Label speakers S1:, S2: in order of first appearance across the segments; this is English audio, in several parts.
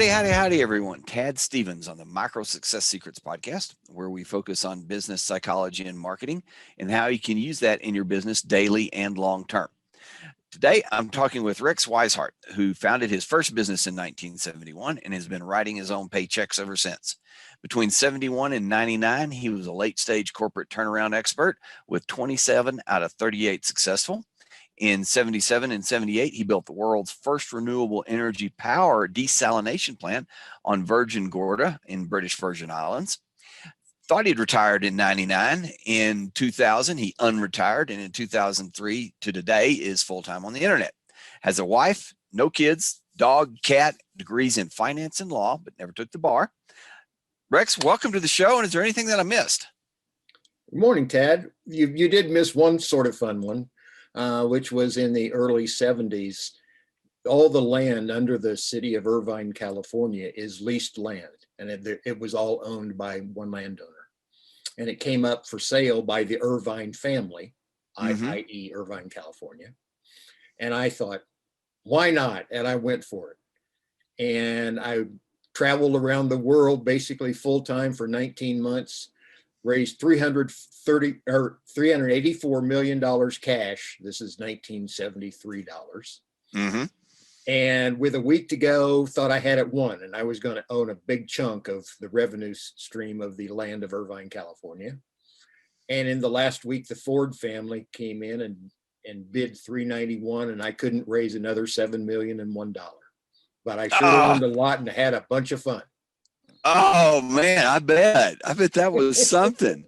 S1: Howdy, everyone. Tad Stevens on the Micro Success Secrets podcast, where we focus on business psychology and marketing and how you can use that in your business daily and long term. Today, I'm talking with Rex Wisehart, who founded his first business in 1971 and has been writing his own paychecks ever since. Between 71 and 99, he was a late stage corporate turnaround expert with 27 out of 38 successful. In 77 and 78, he built the world's first renewable energy power desalination plant on Virgin Gorda in British Virgin Islands. Thought he'd retired in 99. In 2000, he unretired, and in 2003 to today is full-time on the internet. Has a wife, no kids, dog, cat, degrees in finance and law, but never took the bar. Rex, welcome to the show, and is there anything that I missed?
S2: Good morning, Tad. You did miss one sort of fun one. Which was in the early 70s. All the land under the city of Irvine, California is leased land, and it was all owned by one landowner. And it came up for sale by the Irvine family, i.e. Irvine, California. And I thought, why not? And I went for it. And I traveled around the world basically full-time for 19 months, raised $384 million cash. This is 1973 dollars. And with a week to go, thought I had it won, and I was going to own a big chunk of the revenue stream of the land of Irvine, California. And in the last week, the Ford family came in and bid 391, and I couldn't raise another $7 million and $1. But I sure learned a lot and had a bunch of fun.
S1: Oh man, I bet that was something.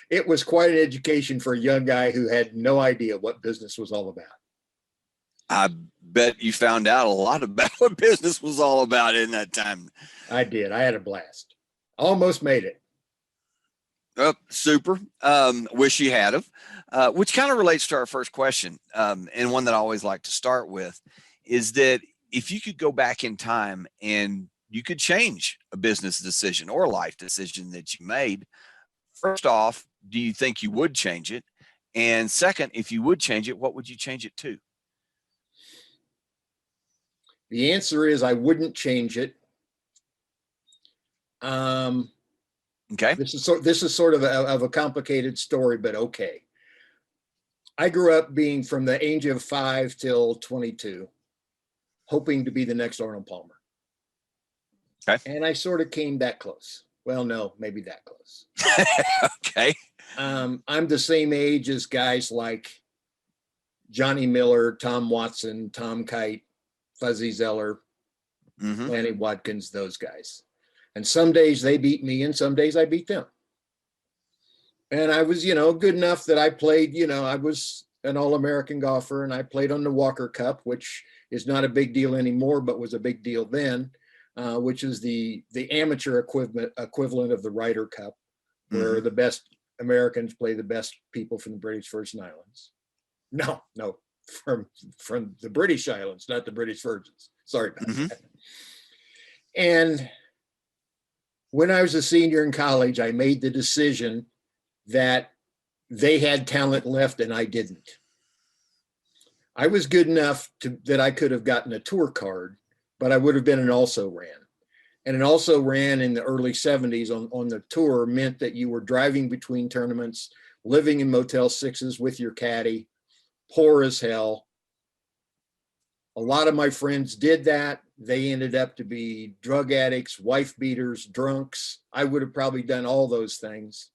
S2: It was quite an education for a young guy who had no idea what business was all about.
S1: I bet you found out a lot about what business was all about in that time.
S2: I did. I had a blast. Almost made it.
S1: Oh, super. Wish you had of. Which kind of relates to our first question, and one that I always like to start with, is that if you could go back in time and you could change a business decision or a life decision that you made, first off, do you think you would change it? And second, if you would change it, what would you change it to?
S2: The answer is I wouldn't change it.
S1: Okay.
S2: This is sort of a complicated story, but okay. I grew up being from the age of 5 till 22, hoping to be the next Arnold Palmer.
S1: Okay.
S2: And I sort of came that close. Well, no, maybe that close.
S1: Okay.
S2: I'm the same age as guys like Johnny Miller, Tom Watson, Tom Kite, Fuzzy Zeller, Lanny Watkins, those guys. And some days they beat me and some days I beat them. And I was, good enough that I played, I was an All-American golfer, and I played on the Walker Cup, which is not a big deal anymore, but was a big deal then. Which is the amateur equivalent of the Ryder Cup, where the best Americans play the best people from the British Virgin Islands. No, from the British Islands, not the British Virgins. Sorry about that. And when I was a senior in college, I made the decision that they had talent left and I didn't. I was good enough that I could have gotten a tour card, but I would have been an also-ran. And an also-ran in the early 70s on the tour meant that you were driving between tournaments, living in Motel 6s with your caddy, poor as hell. A lot of my friends did that. They ended up to be drug addicts, wife beaters, drunks. I would have probably done all those things.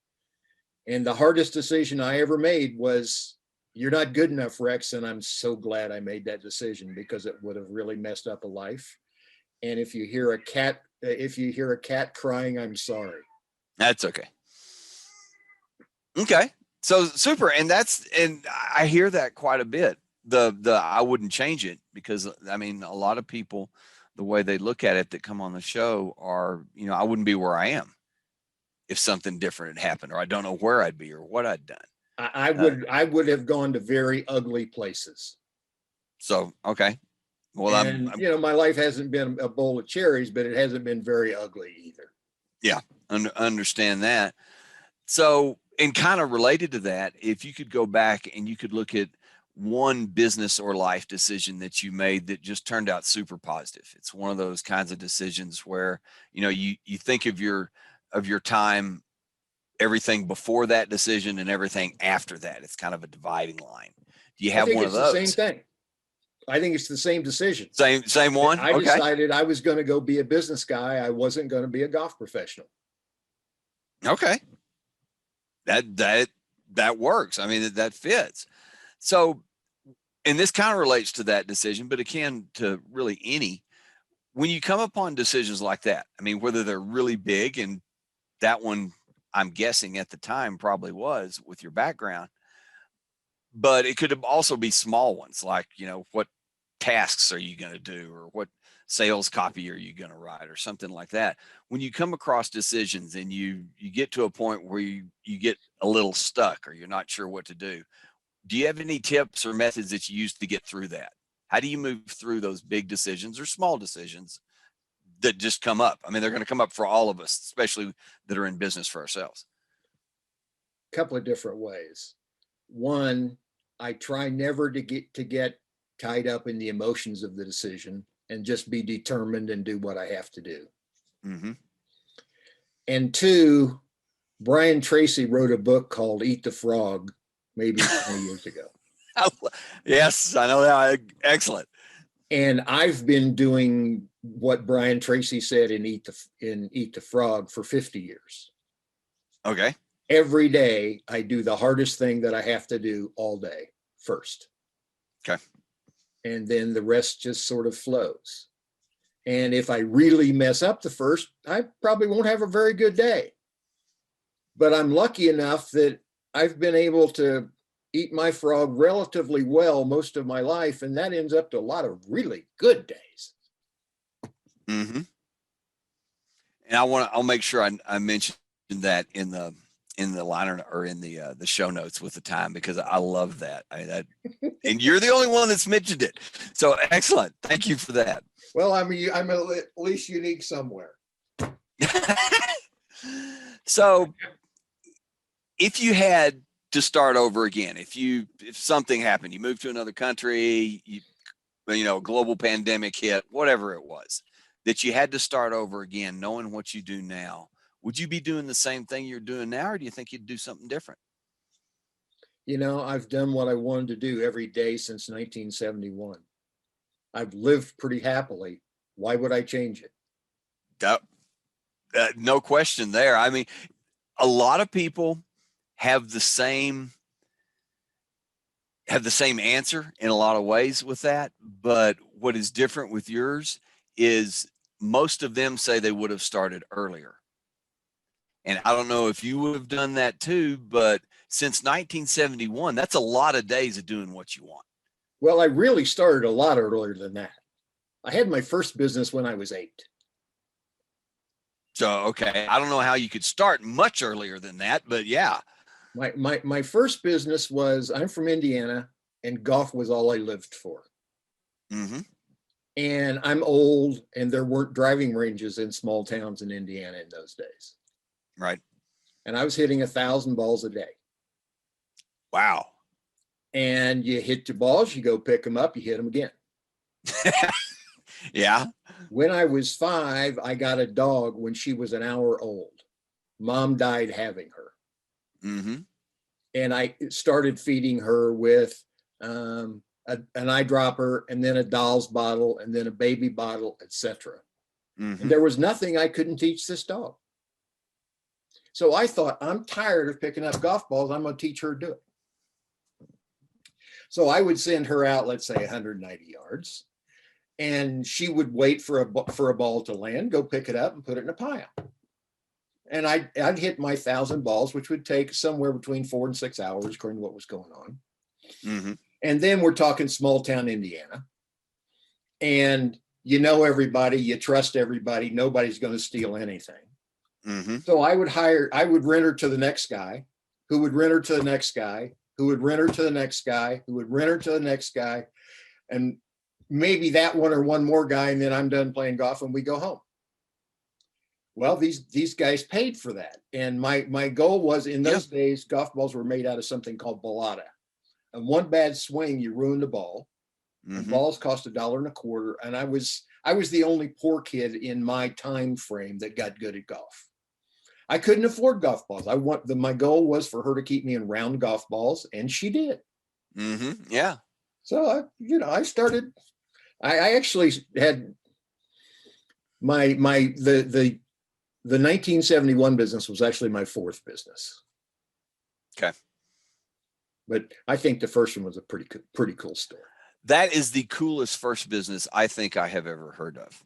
S2: And the hardest decision I ever made was, you're not good enough, Rex. And I'm so glad I made that decision, because it would have really messed up a life. And if you hear a cat crying, I'm sorry.
S1: That's okay. Okay. So super. And I hear that quite a bit. The I wouldn't change it, because I mean, a lot of people, the way they look at it that come on the show are, I wouldn't be where I am if something different had happened, or I don't know where I'd be or what I'd done.
S2: I would have gone to very ugly places.
S1: So, okay. Well,
S2: and, my life hasn't been a bowl of cherries, but it hasn't been very ugly either.
S1: Yeah. Understand that. So, and kind of related to that, if you could go back and you could look at one business or life decision that you made that just turned out super positive? It's one of those kinds of decisions where, you think of your time, everything before that decision and everything after that. It's kind of a dividing line. Do you
S2: I
S1: have
S2: think
S1: one of
S2: it's the same
S1: those?
S2: thing. I think it's the same decision.
S1: Same one?
S2: I
S1: Okay.
S2: decided I was going to go be a business guy. I wasn't going to be a golf professional.
S1: Okay. That works. I mean, that fits. So, and this kind of relates to that decision, but again, to really any, when you come upon decisions like that, I mean, whether they're really big, and that one, I'm guessing at the time probably was with your background, but it could also be small ones like, what tasks are you going to do, or what sales copy are you going to write, or something like that. When you come across decisions and you get to a point where you get a little stuck or you're not sure what to do you have any tips or methods that you use to get through that? How do you move through those big decisions or small decisions that just come up? I mean, they're going to come up for all of us, especially that are in business for ourselves.
S2: A couple of different ways. One, I try never to get tied up in the emotions of the decision and just be determined and do what I have to do.
S1: Mm-hmm.
S2: And two, Brian Tracy wrote a book called Eat the Frog maybe 20 years ago.
S1: Yes, I know that. Excellent.
S2: And I've been doing what Brian Tracy said in Eat the Frog for 50 years.
S1: Okay.
S2: Every day I do the hardest thing that I have to do all day first.
S1: Okay.
S2: And then the rest just sort of flows. And if I really mess up the first, I probably won't have a very good day. But I'm lucky enough that I've been able to eat my frog relatively well most of my life, and that ends up to a lot of really good days.
S1: Mm-hmm. And I'll make sure I mention that in the liner or in the show notes with the time, because I love that. And you're the only one that's mentioned it. So excellent. Thank you for that.
S2: Well, I'm at least unique somewhere.
S1: So if you had to start over again, if something happened, you moved to another country, a global pandemic hit, whatever it was, that you had to start over again, knowing what you do now, would you be doing the same thing you're doing now, or do you think you'd do something different?
S2: I've done what I wanted to do every day since 1971. I've lived pretty happily. Why would I change it?
S1: No question there. I mean, a lot of people have the same answer in a lot of ways with that. But what is different with yours is most of them say they would have started earlier. And I don't know if you would have done that too, but since 1971, that's a lot of days of doing what you want.
S2: Well, I really started a lot earlier than that. I had my first business when I was 8.
S1: So, okay, I don't know how you could start much earlier than that, but yeah.
S2: My first business was, I'm from Indiana, and golf was all I lived for.
S1: Mm-hmm.
S2: And I'm old, and there weren't driving ranges in small towns in Indiana in those days.
S1: Right.
S2: And I was hitting 1,000 balls a day.
S1: Wow.
S2: And you hit your balls, you go pick them up, you hit them again.
S1: Yeah.
S2: When I was 5, I got a dog when she was an hour old. Mom died having her.
S1: Mm-hmm.
S2: And I started feeding her with an eyedropper, and then a doll's bottle, and then a baby bottle, etc.
S1: Mm-hmm.
S2: And there was nothing I couldn't teach this dog. So I thought, I'm tired of picking up golf balls. I'm going to teach her to do it. So I would send her out, let's say 190 yards, and she would wait for a ball to land, go pick it up and put it in a pile. And I'd hit my 1,000 balls, which would take somewhere between 4 and 6 hours, according to what was going on.
S1: Mm-hmm.
S2: And then we're talking small town Indiana. And everybody, you trust everybody, nobody's going to steal anything.
S1: Mm-hmm.
S2: So I would rent her to the next guy, who would rent her to the next guy, who would rent her to the next guy, who would rent her to the next guy, and maybe that one or one more guy, and then I'm done playing golf and we go home. Well, these guys paid for that. And my goal was, in those days, golf balls were made out of something called balata, one bad swing, you ruined the ball. And balls cost $1.25. And I was the only poor kid in my time frame that got good at golf. I couldn't afford golf balls. My goal was for her to keep me in round golf balls, and she did.
S1: Yeah.
S2: So I started. I actually had the 1971 business was actually my fourth business.
S1: Okay.
S2: But I think the first one was a pretty cool story.
S1: That is the coolest first business I think I have ever heard of.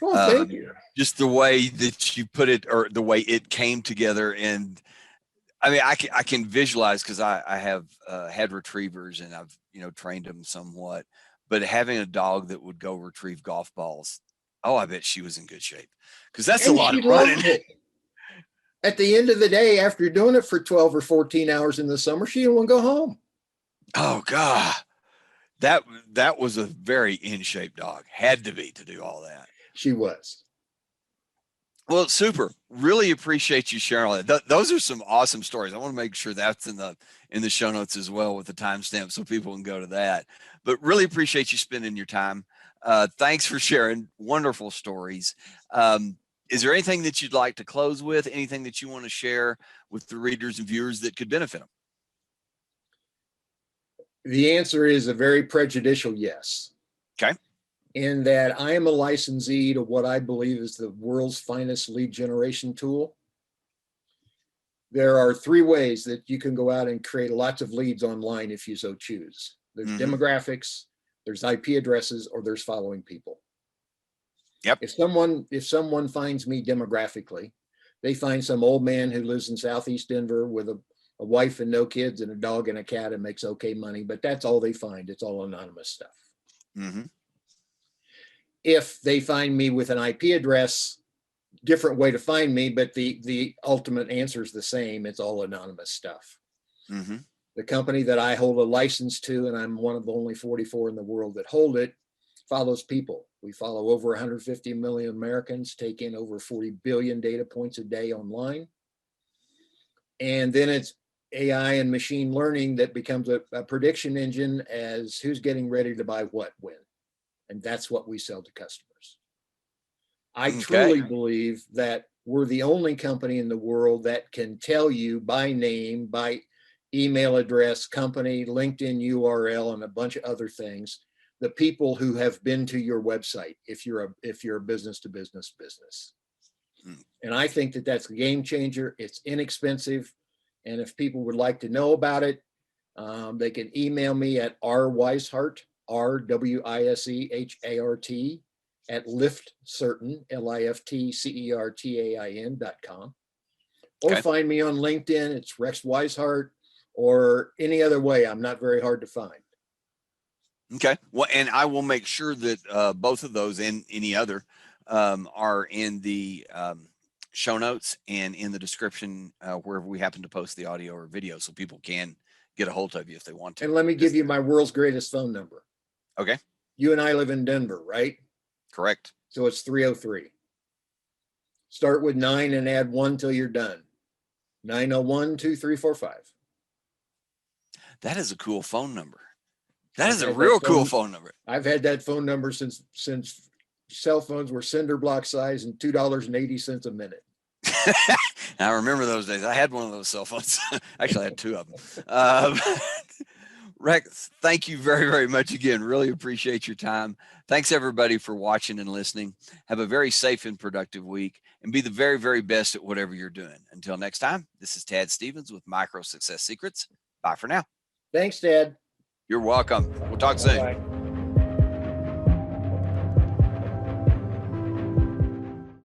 S2: Oh, thank you.
S1: Just the way that you put it, or the way it came together. And I mean, I can visualize, because I have had retrievers, and I've, trained them somewhat, but having a dog that would go retrieve golf balls, oh, I bet she was in good shape, because that's a lot of running.
S2: At the end of the day, after doing it for 12 or 14 hours in the summer, she didn't want to go home.
S1: Oh, God. That was a very in shape dog. Had to be, to do all that.
S2: She was.
S1: Well, super. Really appreciate you sharing all that. Those are some awesome stories. I want to make sure that's in the show notes as well, with the timestamp, so people can go to that. But really appreciate you spending your time. Thanks for sharing wonderful stories. Is there anything that you'd like to close with? Anything that you want to share with the readers and viewers that could benefit them?
S2: The answer is a very prejudicial yes.
S1: Okay.
S2: In that I am a licensee to what I believe is the world's finest lead generation tool. There are 3 ways that you can go out and create lots of leads online if you so choose. There's demographics, there's IP addresses, or there's following people.
S1: Yep.
S2: If someone finds me demographically, they find some old man who lives in Southeast Denver with a wife and no kids and a dog and a cat and makes okay money, but that's all they find. It's all anonymous stuff. If they find me with an IP address, different way to find me, but the ultimate answer is the same. It's all anonymous stuff. The company that I hold a license to, and I'm one of the only 44 in the world that hold it, follows people. We follow over 150 million Americans, take in over 40 billion data points a day online. And then it's AI and machine learning that becomes a prediction engine as who's getting ready to buy what, when. And that's what we sell to customers. I truly believe that we're the only company in the world that can tell you by name, by email address, company, LinkedIn URL, and a bunch of other things, the people who have been to your website, if you're a business to business business. And I think that that's a game changer. It's inexpensive. And if people would like to know about it, they can email me at rwisehart, RWISEHART, at liftcertain, liftcertain.com. Or find me on LinkedIn. It's Rex Wisehart, or any other way. I'm not very hard to find.
S1: Okay. Well, and I will make sure that both of those and any other are in the show notes and in the description wherever we happen to post the audio or video, so people can get a hold of you if they want to.
S2: And let me give you my world's greatest phone number.
S1: Okay.
S2: You and I live in Denver, right?
S1: Correct.
S2: So it's 303. Start with 9 and add 1 till you're done. 901-2345.
S1: That is a cool phone number. That is a real cool phone number.
S2: I've had that phone number since cell phones were cinder block size and $2.80 a minute.
S1: I remember those days. I had one of those cell phones. Actually, I had 2 of them. Rex, thank you very, very much again. Really appreciate your time. Thanks, everybody, for watching and listening. Have a very safe and productive week, and be the very, very best at whatever you're doing. Until next time, this is Tad Stevens with Micro Success Secrets. Bye for now.
S2: Thanks, Dad.
S1: You're welcome. We'll talk soon.
S2: Bye.